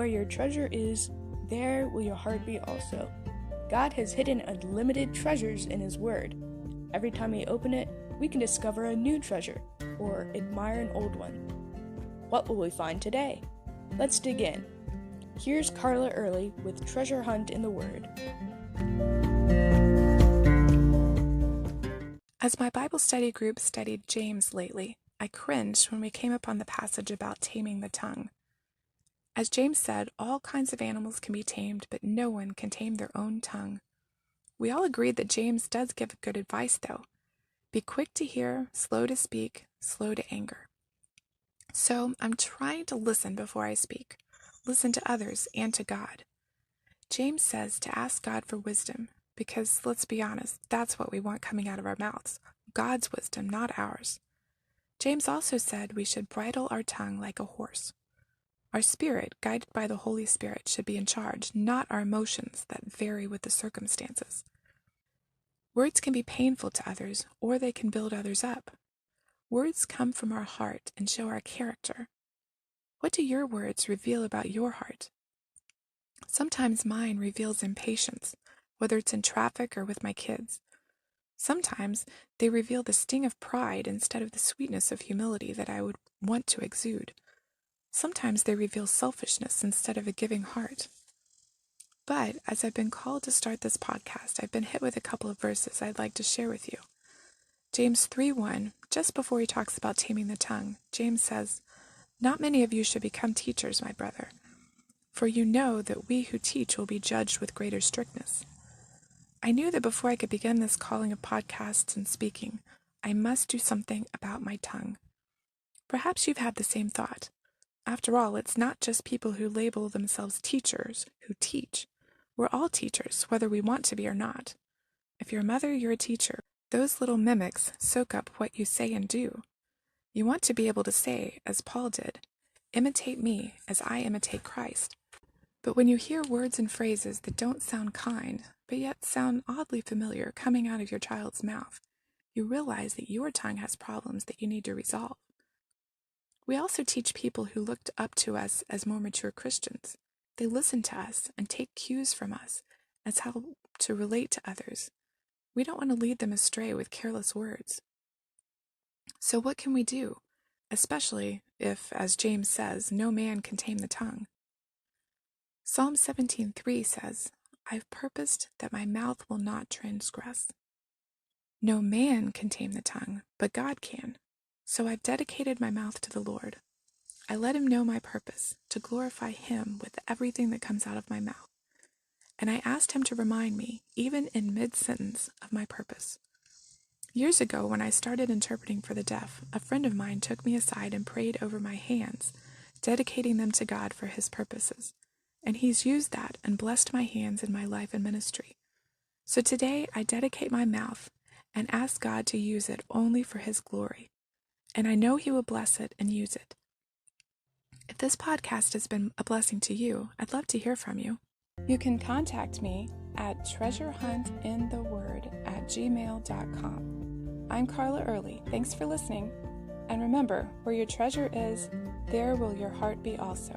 where your treasure is, there will your heart be also. God has hidden unlimited treasures in His Word. Every time we open it, we can discover a new treasure, or admire an old one. What will we find today? Let's dig in. Here's Carla Early with Treasure Hunt in the Word. As my Bible study group studied James lately, I cringed when we came upon the passage about taming the tongue. As James said, all kinds of animals can be tamed, but no one can tame their own tongue. We all agreed that James does give good advice, though. Be quick to hear, slow to speak, slow to anger. So I'm trying to listen before I speak, listen to others and to God. James says to ask God for wisdom, because let's be honest, that's what we want coming out of our mouths, God's wisdom, not ours. James also said we should bridle our tongue like a horse. Our spirit, guided by the Holy Spirit, should be in charge, not our emotions that vary with the circumstances. Words can be painful to others, or they can build others up. Words come from our heart and show our character. What do your words reveal about your heart? Sometimes mine reveals impatience, whether it's in traffic or with my kids. Sometimes they reveal the sting of pride instead of the sweetness of humility that I would want to exude. Sometimes they reveal selfishness instead of a giving heart. But as I've been called to start this podcast, I've been hit with a couple of verses I'd like to share with you. James 3:1, just before he talks about taming the tongue, James says, "Not many of you should become teachers, my brother, for you know that we who teach will be judged with greater strictness." I knew that before I could begin this calling of podcasts and speaking, I must do something about my tongue. Perhaps you've had the same thought. After all, it's not just people who label themselves teachers who teach. We're all teachers, whether we want to be or not. If you're a mother, you're a teacher. Those little mimics soak up what you say and do. You want to be able to say, as Paul did, "Imitate me as I imitate Christ." But when you hear words and phrases that don't sound kind, but yet sound oddly familiar coming out of your child's mouth, you realize that your tongue has problems that you need to resolve. We also teach people who looked up to us as more mature Christians. They listen to us and take cues from us as how to relate to others. We don't want to lead them astray with careless words. So what can we do? Especially if, as James says, no man can tame the tongue. Psalm 17:3 says, "I've purposed that my mouth will not transgress." No man can tame the tongue, but God can. So I've dedicated my mouth to the Lord. I let Him know my purpose, to glorify Him with everything that comes out of my mouth. And I asked Him to remind me, even in mid-sentence, of my purpose. Years ago, when I started interpreting for the deaf, a friend of mine took me aside and prayed over my hands, dedicating them to God for His purposes. And He's used that and blessed my hands in my life and ministry. So today, I dedicate my mouth and ask God to use it only for His glory. And I know He will bless it and use it. If this podcast has been a blessing to you, I'd love to hear from you. You can contact me at treasurehuntintheword@gmail.com. I'm Carla Early. Thanks for listening. And remember, where your treasure is, there will your heart be also.